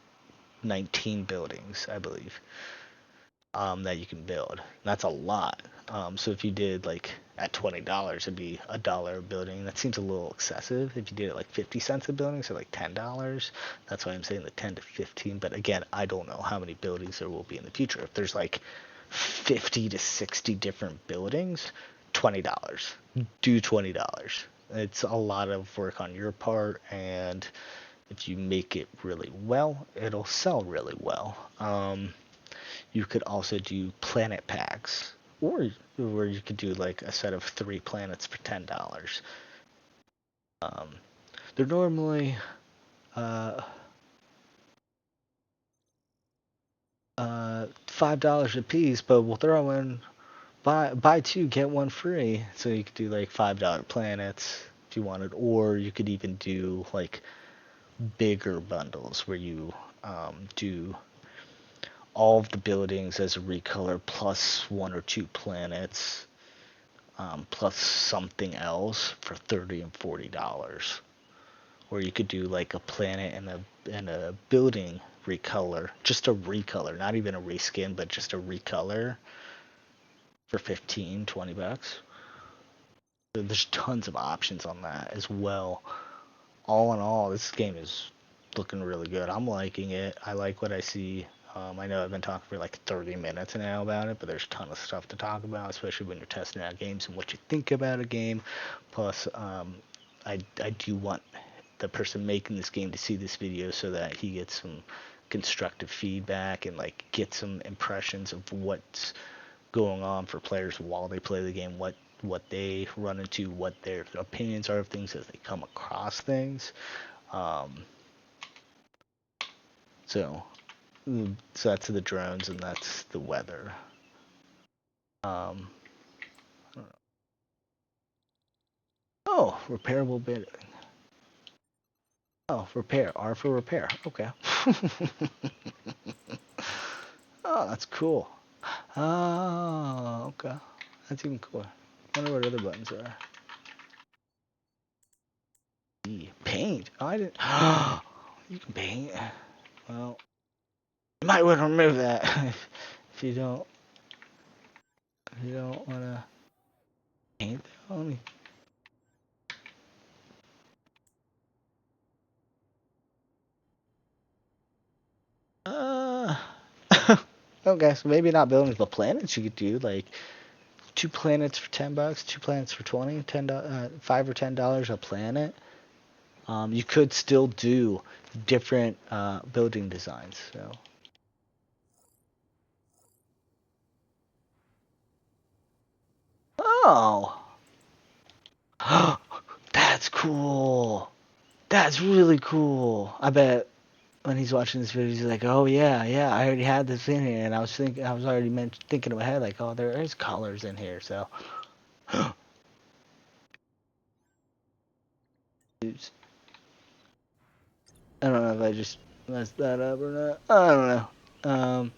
19 buildings, I believe, that you can build. That's a lot. So if you did like at $20, it'd be $1 a building. That seems a little excessive. If you did it like 50 cents a building, so like $10, that's why I'm saying the 10 to 15. But again, I don't know how many buildings there will be in the future. If there's like 50 to 60 different buildings, $20. Do $20. It's a lot of work on your part, and if you make it really well, it'll sell really well. You could also do planet packs, or you could do like a set of 3 planets for $10. Um, they're normally uh, $5 a piece, but we'll throw in buy two get one free. So you could do like $5 planets if you wanted, or you could even do like bigger bundles where you do all of the buildings as a recolor plus 1 or 2 planets, plus something else for $30 and $40. Or you could do like a planet and a building recolor, just a recolor, not even a reskin, but just a recolor for 15-20 bucks. So there's tons of options on that as well. All in all, this game is looking really good. I'm liking it. I like what I see. I know I've been talking for like 30 minutes now about it, but there's a ton of stuff to talk about, especially when you're testing out games and what you think about a game. Plus, I do want the person making this game to see this video so that he gets some constructive feedback and like get some impressions of what's going on for players while they play the game, what they run into, what their opinions are of things as they come across things. Um, so so that's the drones and that's the weather. Um, oh, repairable building. Oh, repair. R for repair. Okay. Oh, that's cool. Oh, okay. That's even cooler. I wonder what other buttons are. Paint. Oh, I didn't. You can paint. Well, you might want to remove that if you don't. If you don't want to paint that on. Uh, okay, so maybe not buildings, but planets you could do like 2 planets for $10, 2 planets for 20, $5 or $10 a planet. You could still do different building designs. So Oh. That's cool. That's really cool. I bet when he's watching this video, he's like, "Oh yeah, yeah, I already had this in here," and I was already thinking in my head like, "Oh, there is colors in here." So, oops. I don't know if I just messed that up or not. I don't know.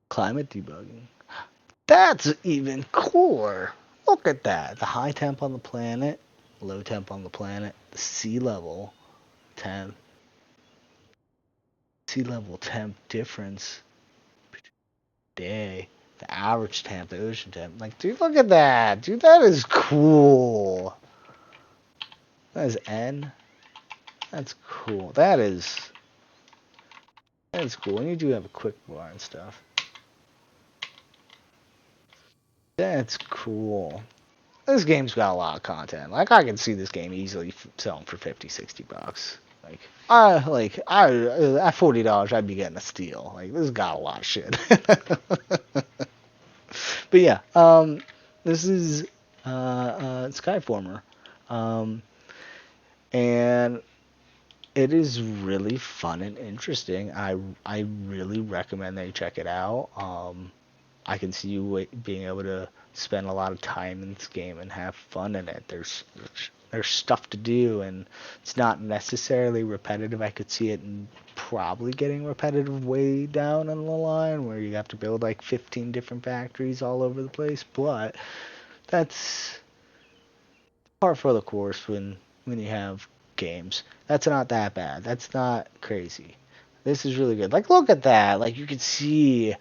Climate debugging. That's even cooler. Look at that. The high temp on the planet, low temp on the planet, the temp, sea level temp difference day, the average temp, the ocean temp. Like, dude, look at that. Dude, that is cool. That is N. That's cool. That is cool. And you do have a quick bar and stuff. That's cool. This game's got a lot of content. Like, I can see this game easily selling for 50, $60. At $40, I'd be getting a steal. Like, this has got a lot of shit. But yeah, this is Skyformer, um, and it is really fun and interesting. I really recommend that you check it out. I can see you being able to spend a lot of time in this game and have fun in it. There's stuff to do, and it's not necessarily repetitive. I could see it probably getting repetitive way down on the line, where you have to build like 15 different factories all over the place. But that's par for the course when you have games. That's not that bad. That's not crazy. This is really good. Like, look at that. Like, you can see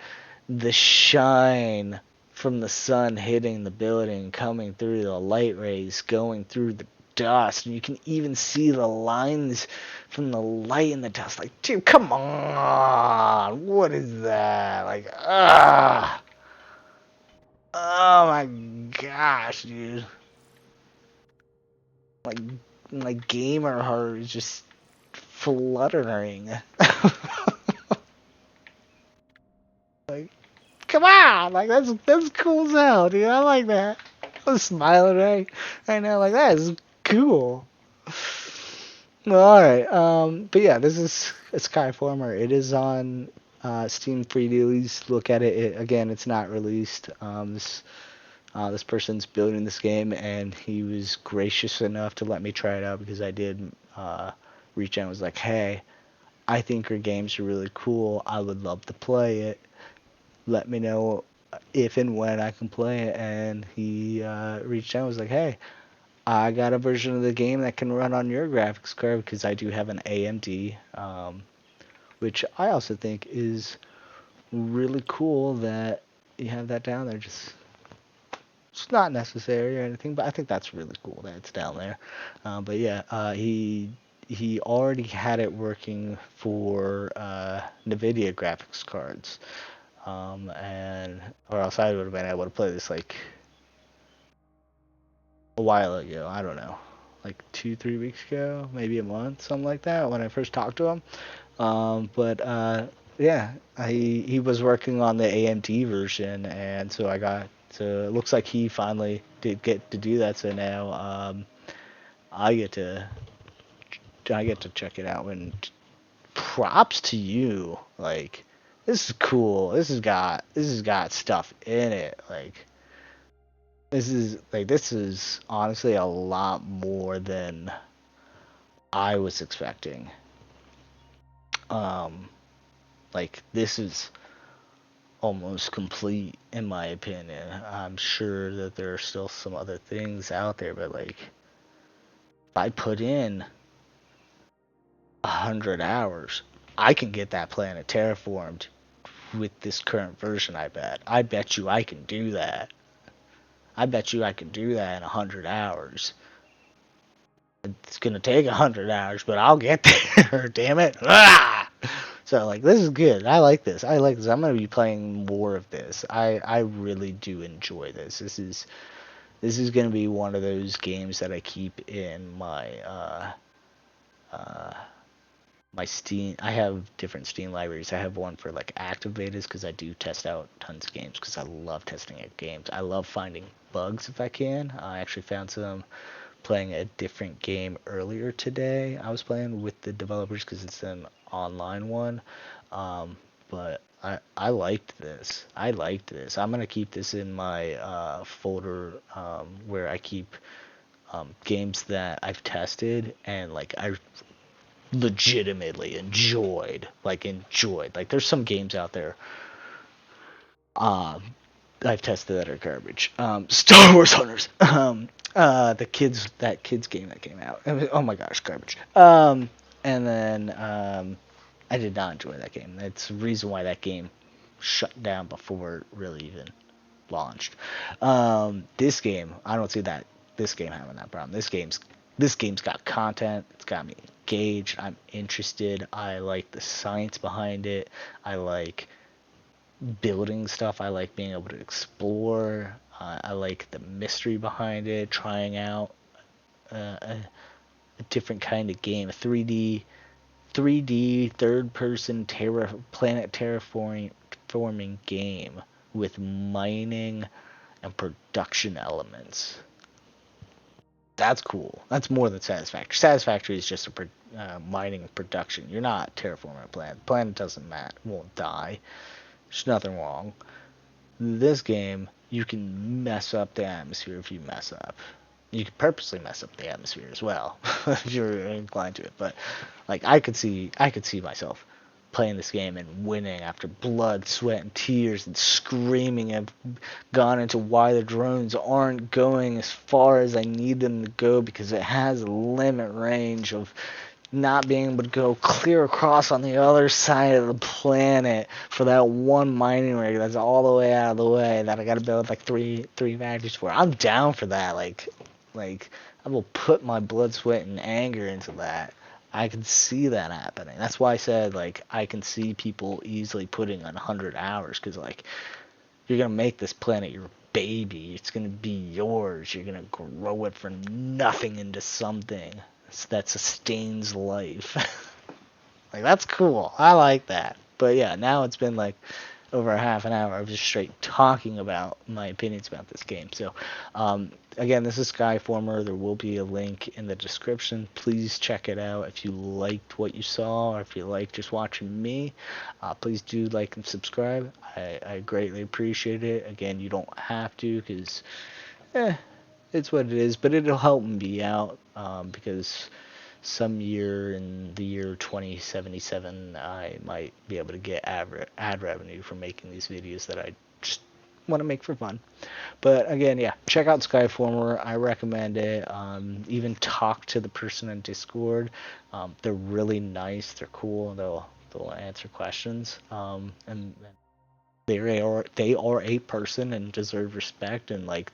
the shine from the sun hitting the building, coming through the light rays, going through the dust. And you can even see the lines from the light in the dust. Like, dude, come on. What is that? Like, ah. Oh my gosh, dude. Like, my gamer heart is just fluttering. Like, come on, like that's cool as hell, dude. I like that. I was smiling right now, like that is cool. Well, all right, but yeah, this is a Skyformer. It is on Steam free to at least look at it. Again, it's not released. This person's building this game, and he was gracious enough to let me try it out because I did reach out and was like, hey, I think your games are really cool. I would love to play it. Let me know if and when I can play it. And he reached out and was like, hey, I got a version of the game that can run on your graphics card because I do have an AMD, which I also think is really cool that you have that down there. Just it's not necessary or anything, but I think that's really cool that it's down there. But yeah, he already had it working for NVIDIA graphics cards, and or else I would have been able to play this like a while ago. I don't know, like 2, 3 weeks ago, maybe a month, something like that, when I first talked to him. But yeah, he was working on the AMD version, and so I got. So it looks like he finally did get to do that. So now I get to check it out. And props to you. Like, this is cool. This has got stuff in it. Like, this is honestly a lot more than I was expecting. Um, like, this is almost complete in my opinion. I'm sure that there are still some other things out there, but like, if I put in 100 hours, I can get that planet terraformed with this current version. I bet you I can do that. I bet you I can do that in 100 hours. It's gonna take 100 hours, but I'll get there. Damn it! Ah! So like, this is good. I like this. I'm gonna be playing more of this. I really do enjoy this. This is gonna be one of those games that I keep in my my Steam. I have different Steam libraries. I have one for like active betas because I do test out tons of games because I love testing out games. I love finding bugs if I can. I actually found some playing a different game earlier today. I was playing with the developers because it's an online one. But I liked this. I liked this. I'm gonna keep this in my folder where I keep games that I've tested and like I legitimately enjoyed. Like there's some games out there uh, I've tested that are garbage. Star Wars Hunters. That kids game that came out. It was, oh my gosh, garbage. And then I did not enjoy that game. That's the reason why that game shut down before it really even launched. This game, I don't see that this game having that problem. This game's got content. It's got me engaged. I'm interested. I like the science behind it. I like building stuff. I like being able to explore. I like the mystery behind it. Trying out a different kind of game, a 3D third-person planet terraforming game with mining and production elements. That's cool. That's more than Satisfactory. Satisfactory is just a mining and production. You're not terraforming a planet. The planet doesn't matter. Won't die. There's nothing wrong. This game, you can mess up the atmosphere if you mess up. You can purposely mess up the atmosphere as well if you're inclined to it. But like I could see myself playing this game and winning after blood, sweat, and tears and screaming have gone into why the drones aren't going as far as I need them to go because it has a limit range of not being able to go clear across on the other side of the planet for that one mining rig that's all the way out of the way that I gotta build like three factories for. I'm down for that. Like I will put my blood, sweat, and anger into that. I can see that happening. That's why I said like I can see people easily putting on 100 hours because like you're gonna make this planet your baby. It's gonna be yours. You're gonna grow it from nothing into something that sustains life. Like that's cool. I like that. But yeah, now it's been like over a half an hour of just straight talking about my opinions about this game. So, again, this is Skyformer. There will be a link in the description. Please check it out if you liked what you saw or if you like just watching me. Please do like and subscribe. I greatly appreciate it. Again, you don't have to because, it's what it is. But it'll help me out because some year in the year 2077 I might be able to get ad revenue from making these videos that I just want to make for fun. But again, yeah, check out Skyformer. I recommend it. Even talk to the person in Discord. They're really nice. They're cool. They'll answer questions. And they are a person and deserve respect and like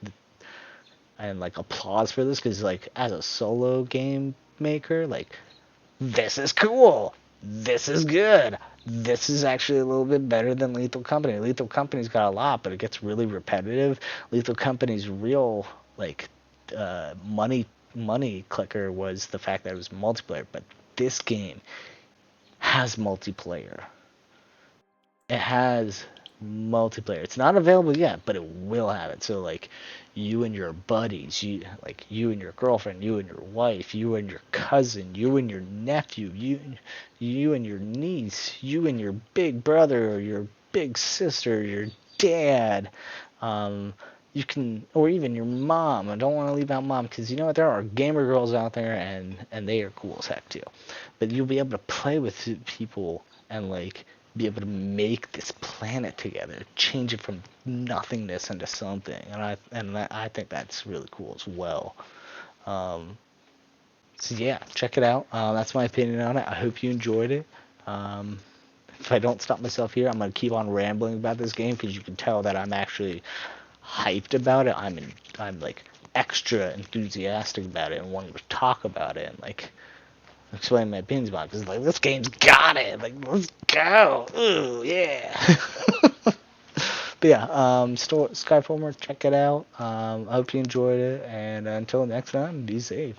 applause for this because like as a solo game maker, like this is cool, this is good, this is actually a little bit better than Lethal Company. Lethal Company's got a lot, but it gets really repetitive. Lethal Company's real like money clicker was the fact that it was multiplayer, but this game has multiplayer. It has multiplayer. It's not available yet, but it will have it. So like you and your buddies, you and your girlfriend, you and your wife, you and your cousin, you and your nephew, you and your niece, you and your big brother or your big sister, your dad. You can, or even your mom. I don't want to leave out mom because you know what? There are gamer girls out there and they are cool as heck too. But you'll be able to play with people and like be able to make this planet together, change it from nothingness into something, and I think that's really cool as well. Um, so yeah, check it out. That's my opinion on it. I hope you enjoyed it. Um, if I don't stop myself here, I'm gonna keep on rambling about this game because you can tell that I'm actually hyped about it. I'm like extra enthusiastic about it and wanting to talk about it and like explain my opinions about it because like this game's got it. Like let's go. Ooh yeah. But yeah, Skyformer, check it out. I hope you enjoyed it, and until next time, be safe.